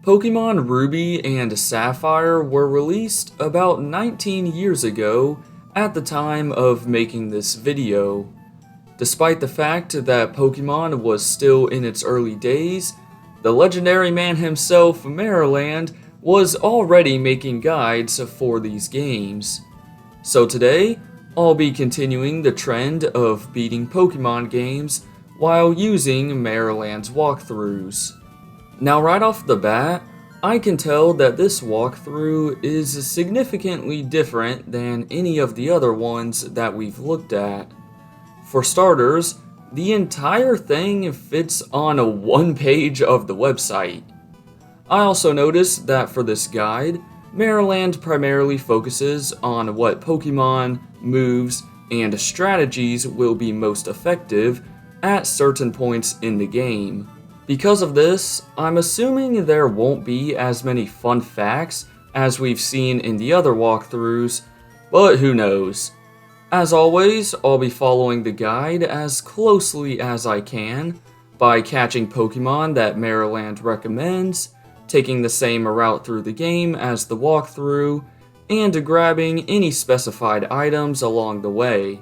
Pokemon Ruby and Sapphire were released about 19 years ago at the time of making this video. Despite the fact that Pokemon was still in its early days, the legendary man himself, Marriland, was already making guides for these games. So today, I'll be continuing the trend of beating Pokemon games while using Marriland's walkthroughs. Now right off the bat, I can tell that this walkthrough is significantly different than any of the other ones that we've looked at. For starters, the entire thing fits on one page of the website. I also noticed that for this guide, Marriland primarily focuses on what Pokemon, moves, and strategies will be most effective at certain points in the game. Because of this, I'm assuming there won't be as many fun facts as we've seen in the other walkthroughs, but who knows. As always, I'll be following the guide as closely as I can by catching Pokemon that Marriland recommends, taking the same route through the game as the walkthrough, and grabbing any specified items along the way.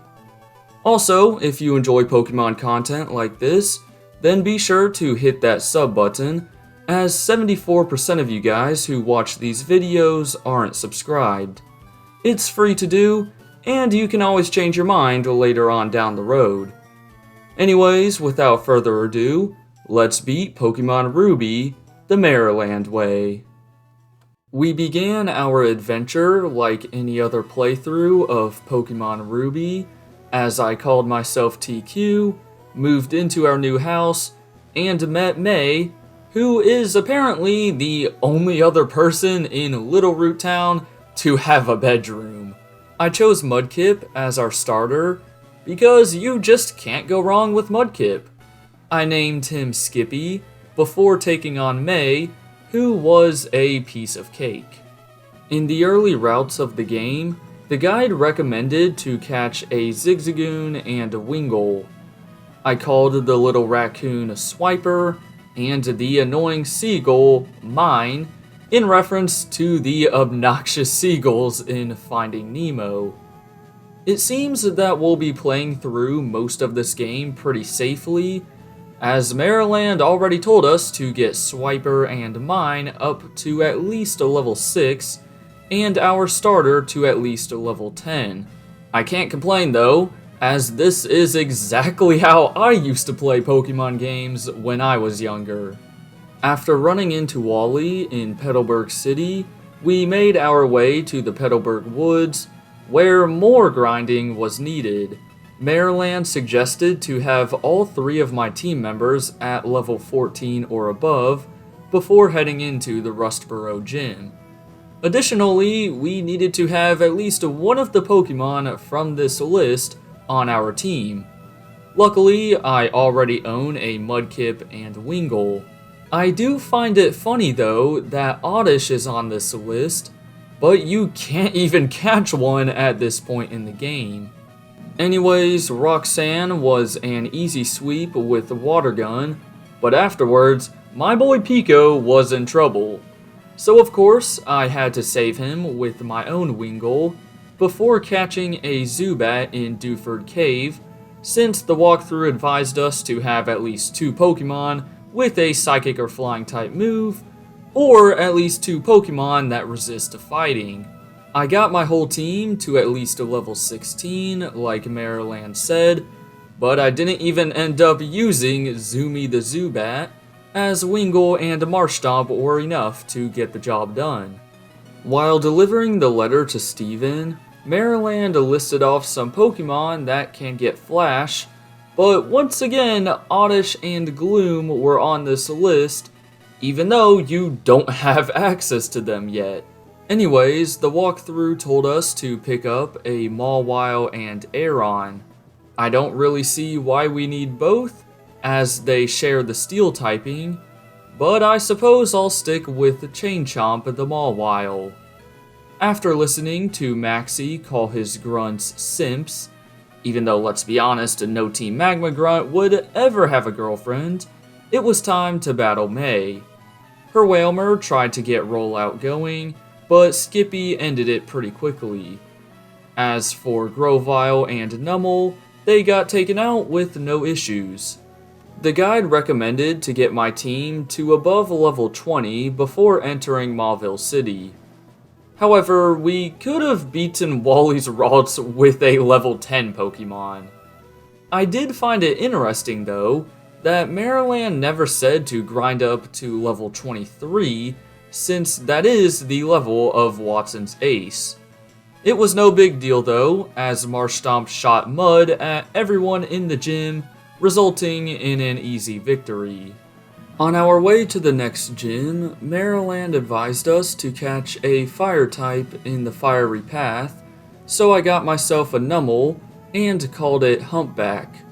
Also, if you enjoy Pokemon content like this, then be sure to hit that sub button, as 74% of you guys who watch these videos aren't subscribed. It's free to do, and you can always change your mind later on down the road. Anyways, without further ado, let's beat Pokemon Ruby the Marriland way. We began our adventure like any other playthrough of Pokemon Ruby, as I called myself TQ, moved into our new house, and met May, who is apparently the only other person in Little Root Town to have a bedroom. I chose Mudkip as our starter because you just can't go wrong with Mudkip. I named him Skippy before taking on May, who was a piece of cake. In the early routes of the game, the guide recommended to catch a Zigzagoon and a Wingull. I called the little raccoon a Swiper, and the annoying seagull mine, in reference to the obnoxious seagulls in Finding Nemo. It seems that we'll be playing through most of this game pretty safely, as Marriland already told us to get Swiper and Mine up to at least a level 6, and our starter to at least a level 10. I can't complain though, as this is exactly how I used to play Pokemon games when I was younger. After running into Wally in Petalburg City, we made our way to the Petalburg Woods, where more grinding was needed. Marriland suggested to have all 3 of my team members at level 14 or above before heading into the Rustboro Gym. Additionally, we needed to have at least one of the Pokemon from this list on our team. Luckily, I already own a Mudkip and Wingull. I do find it funny though that Oddish is on this list, but you can't even catch one at this point in the game. Anyways, Roxanne was an easy sweep with the water gun, but afterwards, my boy Pico was in trouble. So of course, I had to save him with my own Wingull, before catching a Zubat in Dewford Cave, since the walkthrough advised us to have at least 2 Pokemon with a Psychic or Flying type move, or at least 2 Pokemon that resist fighting. I got my whole team to at least a level 16, like Marriland said, but I didn't even end up using Zumi the Zubat, as Wingull and Marshtomp were enough to get the job done. While delivering the letter to Steven, Marriland listed off some Pokemon that can get Flash, but once again, Oddish and Gloom were on this list, even though you don't have access to them yet. Anyways, the walkthrough told us to pick up a Mawile and Aeron. I don't really see why we need both, as they share the steel typing, but I suppose I'll stick with Chain Chomp the Mawile. After listening to Maxie call his grunts simps, even though let's be honest, no Team Magma grunt would ever have a girlfriend, it was time to battle May. Her Whalmer tried to get rollout going, but Skippy ended it pretty quickly. As for Grovile and Nummel, they got taken out with no issues. The guide recommended to get my team to above level 20 before entering Mauville City. However, we could have beaten Wally's Ralts with a level 10 Pokemon. I did find it interesting though, that Marriland never said to grind up to level 23, since that is the level of Watson's Ace. It was no big deal though, as Marshtomp shot mud at everyone in the gym, resulting in an easy victory. On our way to the next gym, Marriland advised us to catch a fire type in the fiery path, so I got myself a Nummel and called it Humpback.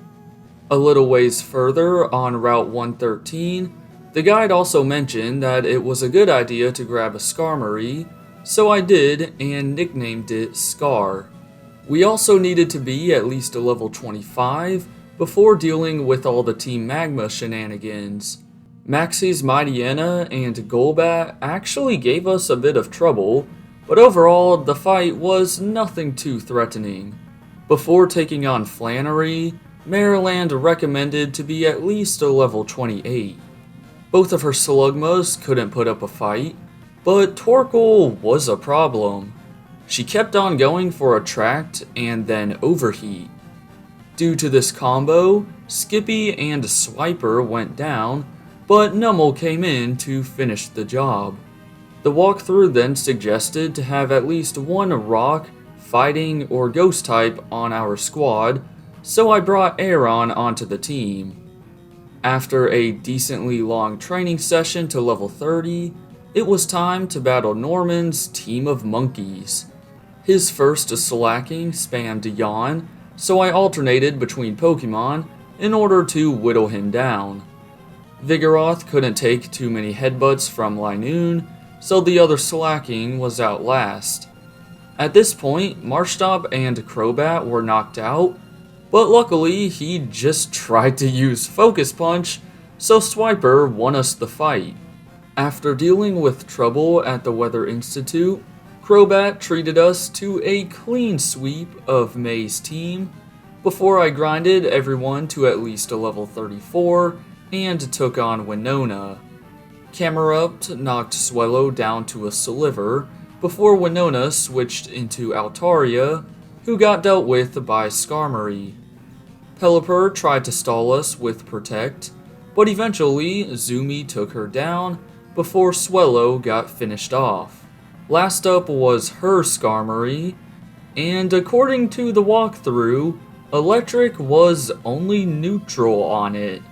A little ways further on Route 113, the guide also mentioned that it was a good idea to grab a Skarmory, so I did and nicknamed it Scar. We also needed to be at least a level 25 before dealing with all the Team Magma shenanigans. Maxie's Mightyena and Golbat actually gave us a bit of trouble, but overall the fight was nothing too threatening. Before taking on Flannery, Marriland recommended to be at least a level 28. Both of her Slugmas couldn't put up a fight, but Torkoal was a problem. She kept on going for Attract and then Overheat. Due to this combo, Skippy and Swiper went down, but Nummel came in to finish the job. The walkthrough then suggested to have at least one Rock, Fighting, or Ghost type on our squad, so I brought Aeron onto the team. After a decently long training session to level 30, it was time to battle Norman's team of monkeys. His first Slacking spammed Yawn, so I alternated between Pokemon in order to whittle him down. Vigoroth couldn't take too many headbutts from Linoon, so the other Slacking was out last. At this point, Marshtomp and Crobat were knocked out, but luckily he just tried to use Focus Punch, so Swiper won us the fight. After dealing with trouble at the Weather Institute, Crobat treated us to a clean sweep of May's team, before I grinded everyone to at least a level 34 and took on Winona. Camerupt knocked Swellow down to a Sliver, before Winona switched into Altaria, who got dealt with by Skarmory. Pelipper tried to stall us with Protect, but eventually Zumi took her down before Swellow got finished off. Last up was her Skarmory, and according to the walkthrough, Electric was only neutral on it.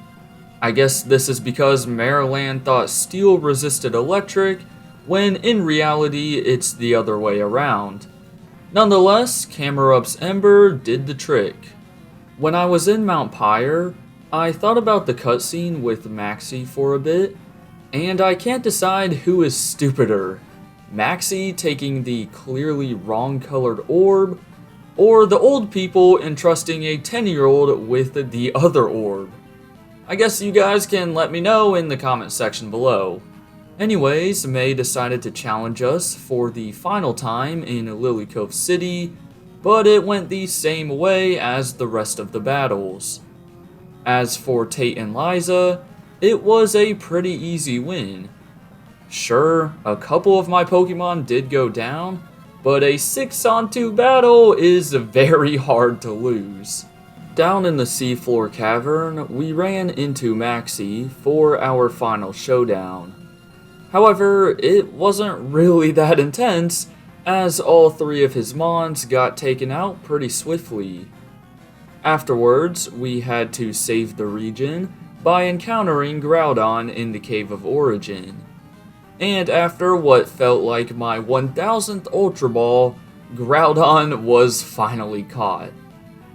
I guess this is because Marriland thought Steel resisted Electric, when in reality it's the other way around. Nonetheless, Camerupt's Ember did the trick. When I was in Mount Pyre, I thought about the cutscene with Maxie for a bit, and I can't decide who is stupider, Maxie taking the clearly wrong colored orb, or the old people entrusting a 10-year-old with the other orb. I guess you guys can let me know in the comment section below. Anyways, May decided to challenge us for the final time in Lilycove City, but it went the same way as the rest of the battles. As for Tate and Liza, it was a pretty easy win. Sure, a couple of my Pokemon did go down, but a 6-on-2 battle is very hard to lose. Down in the seafloor cavern, we ran into Maxie for our final showdown. However, it wasn't really that intense, as all three of his Mons got taken out pretty swiftly. Afterwards, we had to save the region by encountering Groudon in the Cave of Origin. And after what felt like my 1000th Ultra Ball, Groudon was finally caught.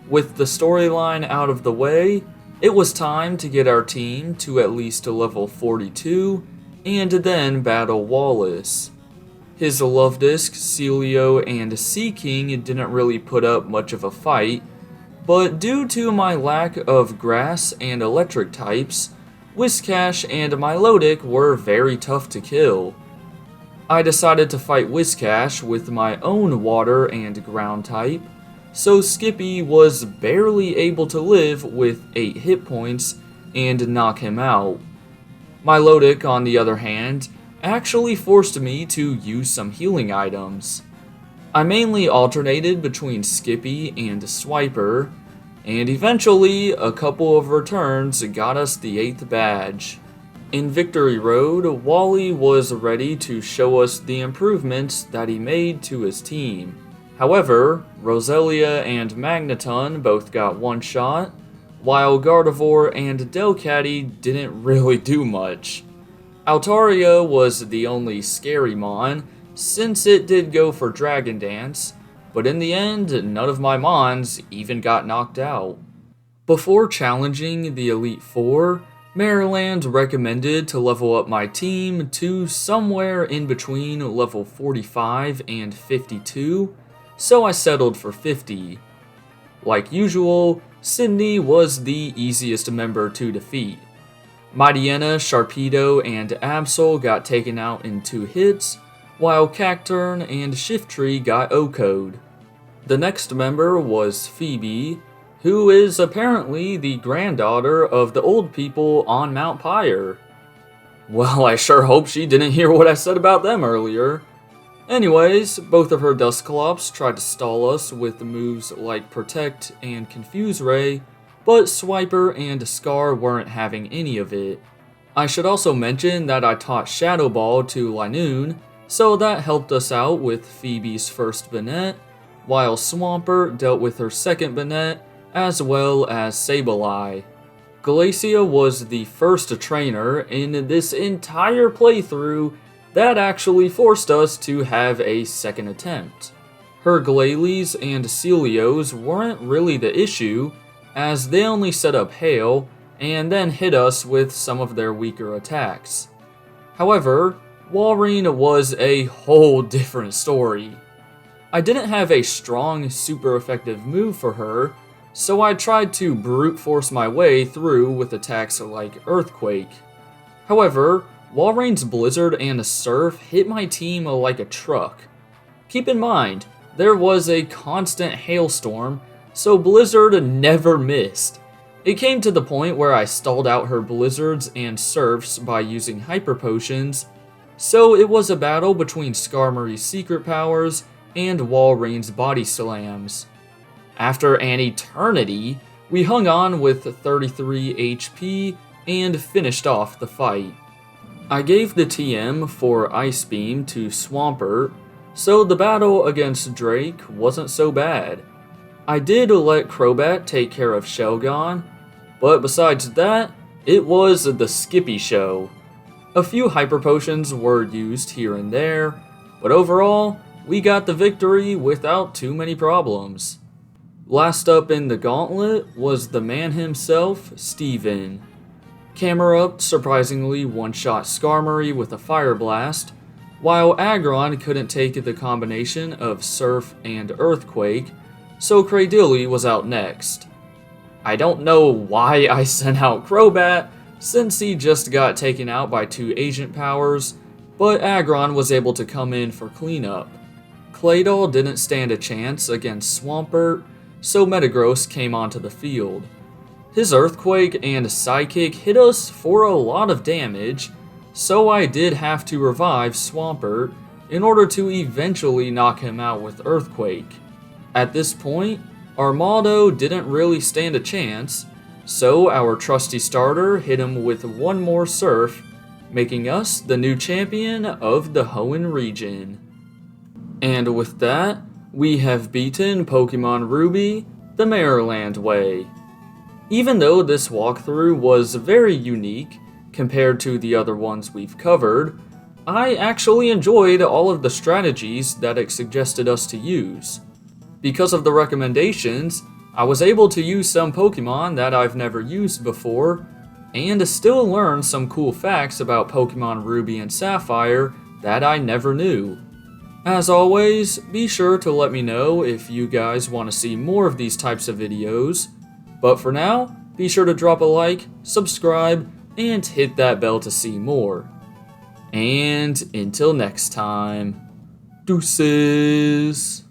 With the storyline out of the way, it was time to get our team to at least a level 42, and then battle Wallace. His Lovedisc, Celio, and Seaking didn't really put up much of a fight, but due to my lack of grass and electric types, Whiscash and Milotic were very tough to kill. I decided to fight Whiscash with my own water and ground type, so Skippy was barely able to live with 8 hit points and knock him out. Milotic, on the other hand, actually forced me to use some healing items. I mainly alternated between Skippy and Swiper, and eventually a couple of returns got us the 8th badge. In Victory Road, Wally was ready to show us the improvements that he made to his team. However, Roselia and Magneton both got one shot, while Gardevoir and Delcatty didn't really do much. Altaria was the only scary mon, since it did go for Dragon Dance, but in the end, none of my mons even got knocked out. Before challenging the Elite Four, Marriland recommended to level up my team to somewhere in between level 45 and 52, so I settled for 50. Like usual, Sydney was the easiest member to defeat. Mightyena, Sharpedo, and Absol got taken out in 2 hits, while Cacturne and Shiftry got O-Code. The next member was Phoebe, who is apparently the granddaughter of the old people on Mount Pyre. Well, I sure hope she didn't hear what I said about them earlier. Anyways, both of her Dusclops tried to stall us with moves like Protect and Confuse Ray, but Swiper and Scar weren't having any of it. I should also mention that I taught Shadow Ball to Linoone, so that helped us out with Phoebe's first Banette, while Swampert dealt with her second Banette, as well as Sableye. Glacia was the first trainer in this entire playthrough that actually forced us to have a second attempt. Her Glalie and Celios weren't really the issue, as they only set up Hail and then hit us with some of their weaker attacks. However, Walrein was a whole different story. I didn't have a strong, super effective move for her, so I tried to brute force my way through with attacks like Earthquake. However, Walrein's Blizzard and Surf hit my team like a truck. Keep in mind, there was a constant hailstorm, so Blizzard never missed. It came to the point where I stalled out her Blizzards and Surfs by using Hyper Potions, so it was a battle between Skarmory's secret powers and Walrein's Body Slams. After an eternity, we hung on with 33 HP and finished off the fight. I gave the TM for Ice Beam to Swampert, so the battle against Drake wasn't so bad. I did let Crobat take care of Shelgon, but besides that, it was the Skippy show. A few Hyper Potions were used here and there, but overall, we got the victory without too many problems. Last up in the gauntlet was the man himself, Steven. Camerupt surprisingly one-shot Skarmory with a Fire Blast, while Aggron couldn't take the combination of Surf and Earthquake, so Cradily was out next. I don't know why I sent out Crobat, since he just got taken out by 2 Agent Powers, but Aggron was able to come in for cleanup. Claydol didn't stand a chance against Swampert, so Metagross came onto the field. His Earthquake and Psychic hit us for a lot of damage, so I did have to revive Swampert in order to eventually knock him out with Earthquake. At this point, Armaldo didn't really stand a chance, so our trusty starter hit him with one more Surf, making us the new champion of the Hoenn region. And with that, we have beaten Pokemon Ruby the Marriland way. Even though this walkthrough was very unique compared to the other ones we've covered, I actually enjoyed all of the strategies that it suggested us to use. Because of the recommendations, I was able to use some Pokemon that I've never used before, and still learn some cool facts about Pokemon Ruby and Sapphire that I never knew. As always, be sure to let me know if you guys want to see more of these types of videos, but for now, be sure to drop a like, subscribe, and hit that bell to see more. And until next time, deuces!